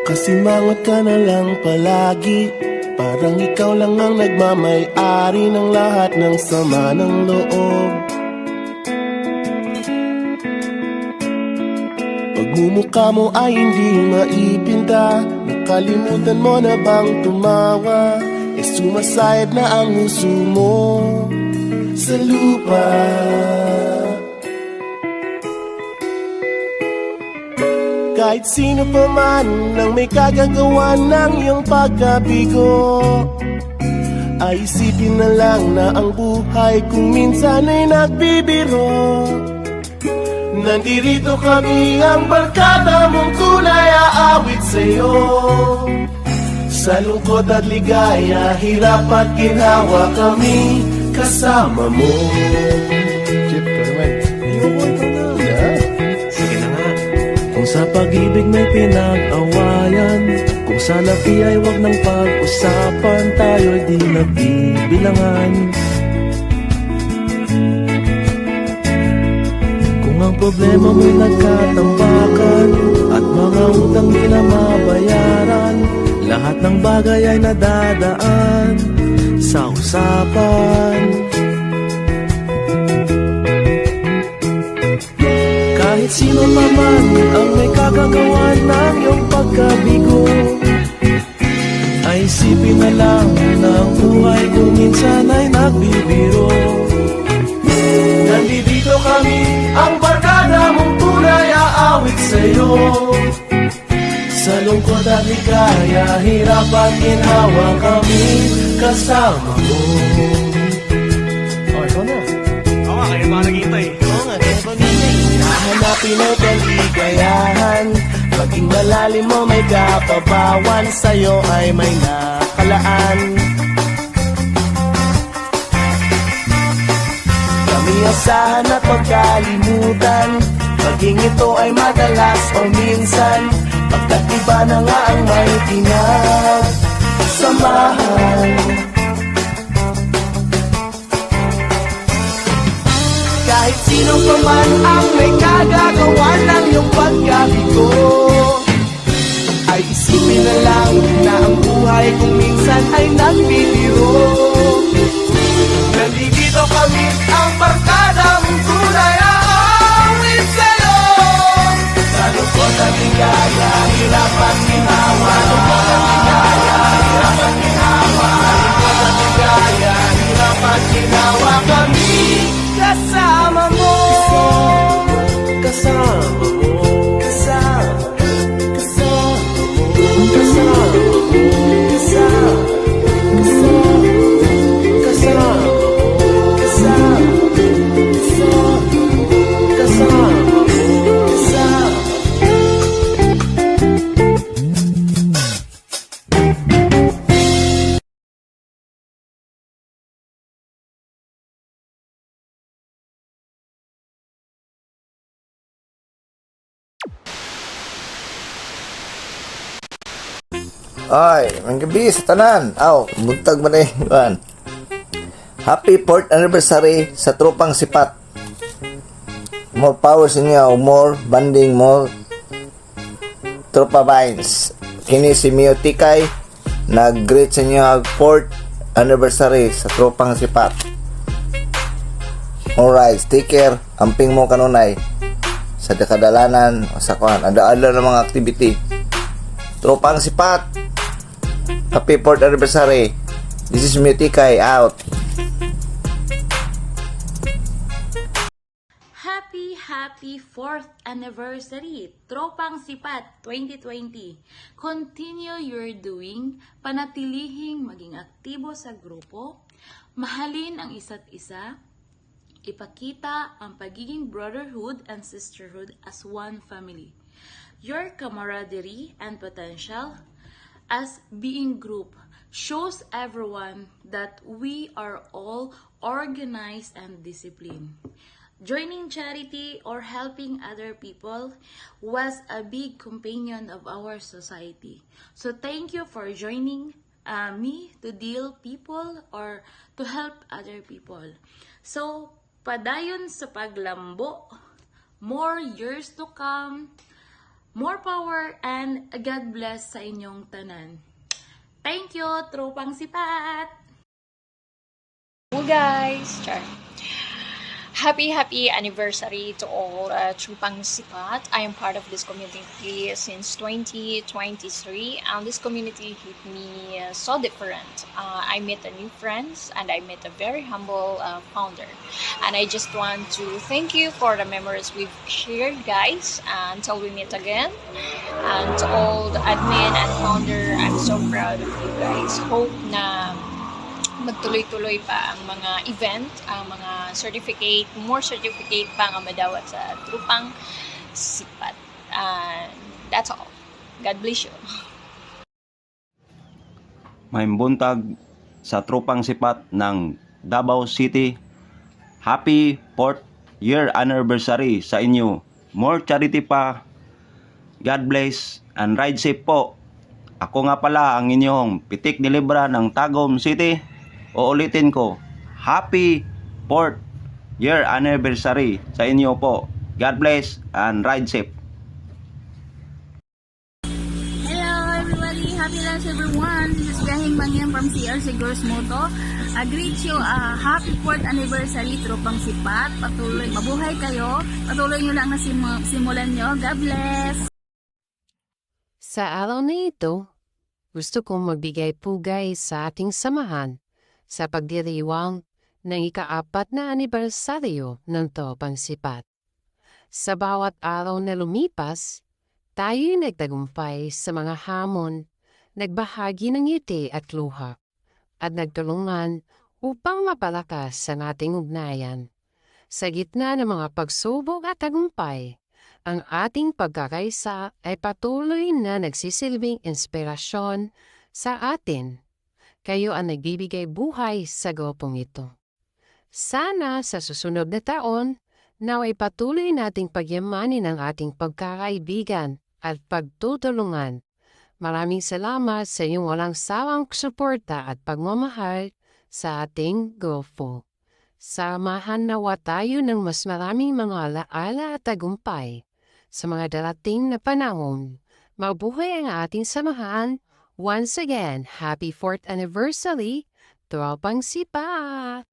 Kasimangot ka na lang palagi, parang ikaw lang ang nagmamay-ari ng lahat ng sama ng loob. Pagmumukha mo ay hindi maipinta, nakalimutan mo na bang tumawa? Sumasayad na ang huso mo sa lupa. Kahit sino pa man ang may kagagawa ng iyong pagkabigo, ay isipin na lang na ang buhay kung minsan ay nagbibiro. Nandirito kami, ang barkada mong tunay aawit sa'yo. Sa lungkot at ligaya, hirap at ginhawa, kami kasama mo. Chip, ka naman. Ayoko, ito na. Yeah. Sige na nga. Kung sa pag-ibig may pinag-awayan, kung sa labi ay wag ng pag-usapan, tayo'y di nagbibilangan. Kung ang problema mo'y nagkatambakan at mga utang di na mabayaran, lahat ng bagay ay nadadaan sa usapan. Kahit sino pa man ang may kagagawa ng iyong pagkabigo, ay isipin na lang na ang buhay kung minsan ay nagbibiro. Nandito kami, ang barkada mong tunay aawit sa'yo. Sa lungkot at ligaya, hirap at ginhawa, kami kasama mo. Oh, ikaw na. Oo nga, kaya ba naghihintay? Oo nga, kaya ba naghihintay? Hahanapin ay kaligayahan, paging malalim mo may kapabawan, sa'yo ay may nakalaan. Kami asahan at pagkalimutan, paging ito ay madalas o minsan, pagkat iba na nga ang may pinagsamahan. Kahit sino pa man ang may kagagawa ng iyong pagkabigo, ay isipin na lang na ang buhay kung minsan ay nagbibiro. Nandito kami, ang barkada mong tunay aawit sa'yo. Sa lungkot at ligaya, hirap at ginhawa. Sa lungkot at ligaya, hirap at ginhawa. Sa lungkot at ligaya, hirap at ginhawa, kami kasama mo. Kasama mo. Kasama mo. Kasama mo. Kasama mo. Kasama Ay, ang gabi sa tanan. Aw, buntag ba na yun? Happy 4th anniversary sa Tropang Sipat. More power sa inyo, more banding, more Tropa Vines. Kini si Mio Tikay, nag-greet sa inyo 4th anniversary sa Tropang Sipat. Alright, take care. Amping mo kanunay sa dekadalanan o sa kuhan. Ada-ada ng mga activity. Tropang Sipat. Happy 4th anniversary. This is Mutikay out. Happy 4th anniversary, Tropang Sipat 2020. Continue your doing, panatilihing maging aktibo sa grupo, mahalin ang isa't isa, ipakita ang pagiging brotherhood and sisterhood as one family. Your camaraderie and potential as being group shows everyone that we are all organized and disciplined. Joining charity or helping other people was a big companion of our society. So thank you for joining me to deal people or to help other people. So padayon sa paglambo, more years to come, More power and God bless sa inyong tanan. Thank you, Tropang Sipat! Hello guys! Char. Happy anniversary to all Trupang Sipat. I am part of this community since 2023 and this community hit me so different. I met a new friends and I met a very humble founder. And I just want to thank you for the memories we've shared guys until we meet again. And to all the admin and founder, I'm so proud of you guys. Hope na magtuloy-tuloy pa ang mga event, ang mga more certificate pa ang madawat sa Trupang Sipat. And that's all. God bless you. May buntag sa Trupang Sipat ng Davao City. Happy 4th year anniversary sa inyo. More charity pa. God bless and ride safe po. Ako nga pala ang inyong pitik nilibra ng Tagum City. Uulitin ko, happy 4th year anniversary sa inyo po. God bless and ride safe. Hello everybody, happy lunch everyone. This is Gahing Mangyang from CRC Girls Moto. I greet you, happy 4th anniversary Tropang Sipat. Patuloy, mabuhay kayo. Patuloy nyo lang na simulan nyo. God bless. Sa araw na ito, gusto kong magbigay pugay sa ating samahan sa pagdiriwang ng ika-4 na anibersaryo ng Tropang Sipat. Sa bawat araw na lumipas, tayo'y nagtagumpay sa mga hamon, nagbahagi ng ngiti at luha, at nagtulungan upang mapalakas ang ating ugnayan. Sa gitna ng mga pagsubok at tagumpay, ang ating pagkakaisa ay patuloy na nagsisilbing inspirasyon sa atin. Kayo ang nagbibigay buhay sa grupong ito. Sana sa susunod na taon, naway patuloy nating pagyamanin ang ating pagkakaibigan at pagtutulungan. Maraming salamat sa iyong walang sawang suporta at pagmamahal sa ating grupo. Samahan nawa tayo ng mas maraming mga alaala at tagumpay sa mga darating na panahon. Mabuhay ang ating samahan. Once again, happy 4th anniversary, Tropang Sipat!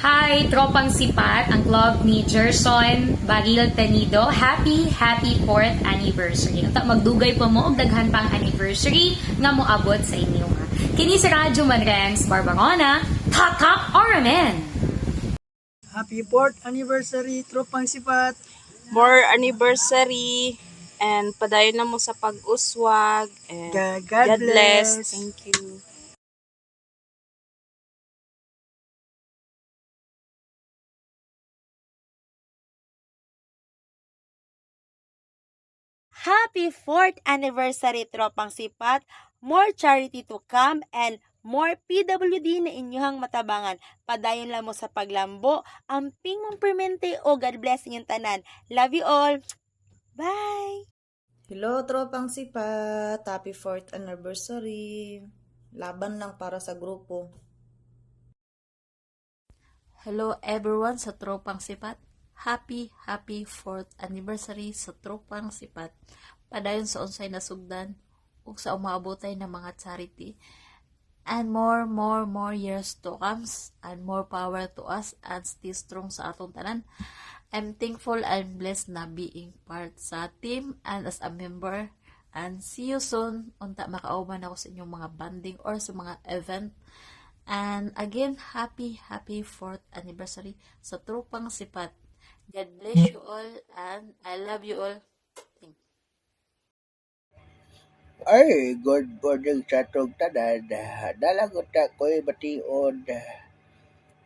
Hi, Tropang Sipat, ang club ni Gerson Baril Tenido. Happy 4th anniversary. Unta magdugay po mo og daghan pang anniversary nga moabot sa inyo. Kini sa Radyo Manrengs Barbarona, Tatak Oramen. Happy 4th anniversary, Tropang Sipat. More anniversary and padayon na mo sa pag-uswag and God bless. Thank you. Happy 4th anniversary Tropang Sipat. More charity to come and more PWD na inyong matabangan. Padayon lang mo sa paglambo, amping mong permente o God bless inyong tanan. Love you all. Bye! Hello, Tropang Sipat. Happy 4th anniversary. Laban lang para sa grupo. Hello everyone sa Tropang Sipat. Happy 4th anniversary sa Tropang Sipat. Padayon sa unsay nasugdan ug sa umaabotay na mga charity. And more years to come and more power to us and stay strong sa atong tanan. I'm thankful and blessed na being part sa team and as a member. And see you soon. Unta makauban ako sa inyong mga banding or sa mga event. And again, happy 4th anniversary sa Tropang Sipat. God bless you all and I love you all. Ay, good morning sa atong tanan. Dalagot na ko'y batiod.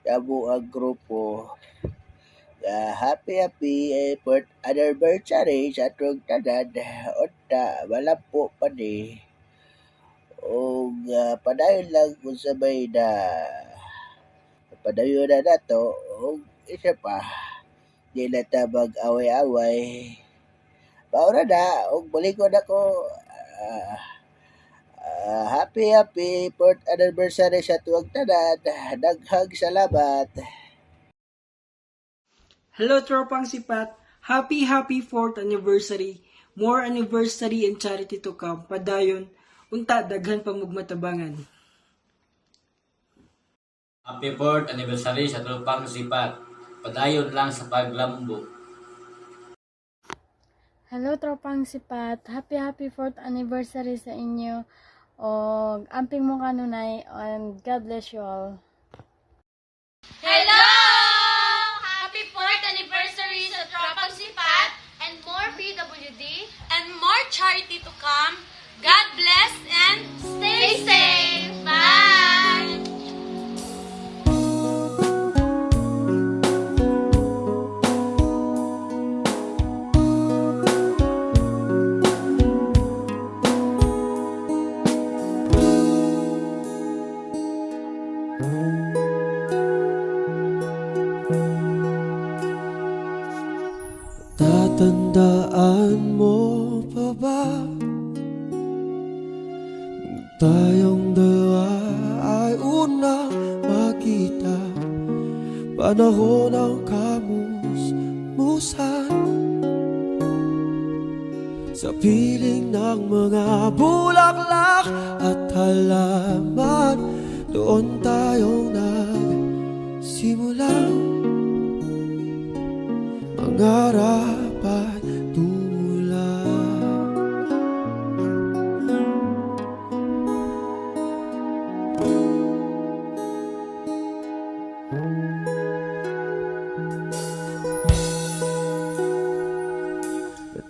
Yamo ang grupo. Happy 4th anniversary sa atong tanan. Unta, malampo pa ni. O padayon lang kung sabay na padayon na nato. O isa pa, di na ta mag-away-away. Paura na, o balikon ako. Happy 4th anniversary sa tuwag tanan. Daghang salamat. Hello, Tropang Sipat. Happy 4th anniversary. More anniversary and charity to come. Padayon, unta daghan pa matabangan. Happy 4th anniversary sa Tropang Sipat. Padayon lang sa paglambo. Hello, Tropang Sipat. Happy 4th anniversary sa inyo. O, amping mo kanunay, and God bless you all. Hello! Happy 4th anniversary sa Tropang Sipat and more PWD and more charity to come. God bless and stay safe. Bye! Tatandaan mo pa ba tayong dalawa ay unang makita, panahon ng kamusmusan, sa piling ng mga bulaklak at halaman, doon tayong nagsimulang mangarap at tumulong.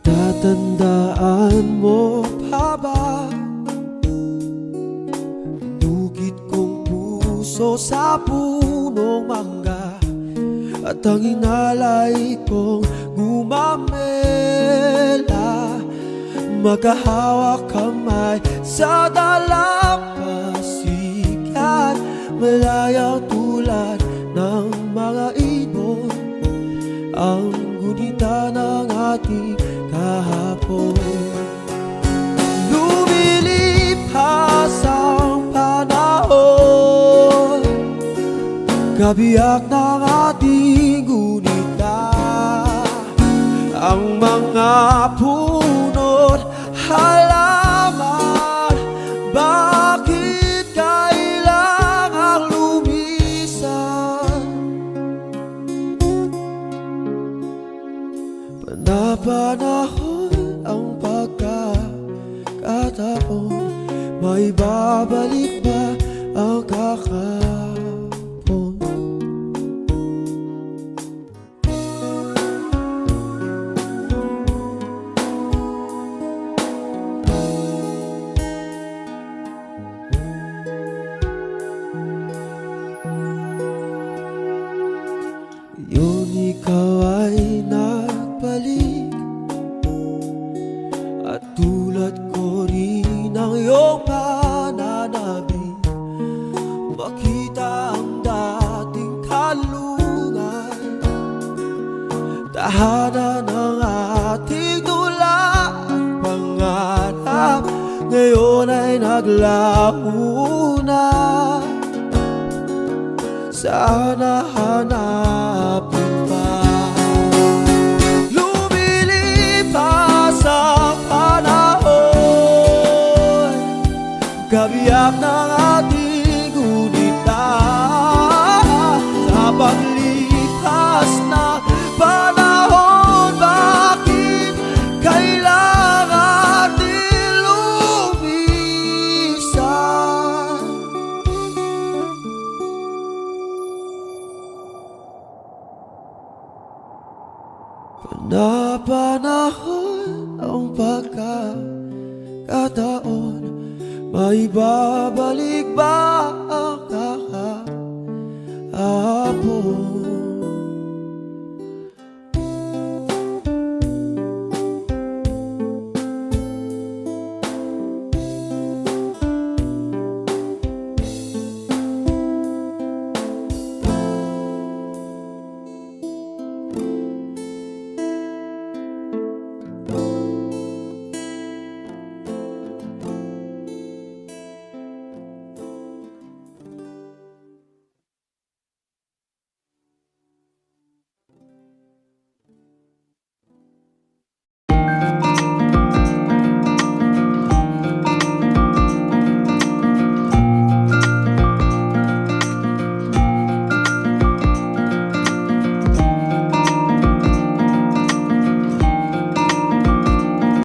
Tatandaan mo pa ba dugit kong puso sa punong mangga, at ang inalay kong gumamela, magkahawak kamay sa dalampasigan, malayang tulad ng mga ibon, ang gunita ng ating kahapon. Lumilipas ang panahon, kabiyak ng ating gunita, ang mga puno't halaman, bakit kailangang lumisan? Panapanahon ang pagkakataon, may babalik ba ang kakapon? Ngayon ikaw ay nagbalik, at tulad ko rin ang iyong pananabik, makita ang dating kalungan, tahanan ng ating dula at pangarap, ngayon ay naglaho na. Sana hanapin pa. Lumilipas ang panahon, kabiyak ng ating gunita, sa paglipas na panahon, bakit kailangan natin lumisan? Panapanahon ang pagkakataon, may babalik ba ang kahapon?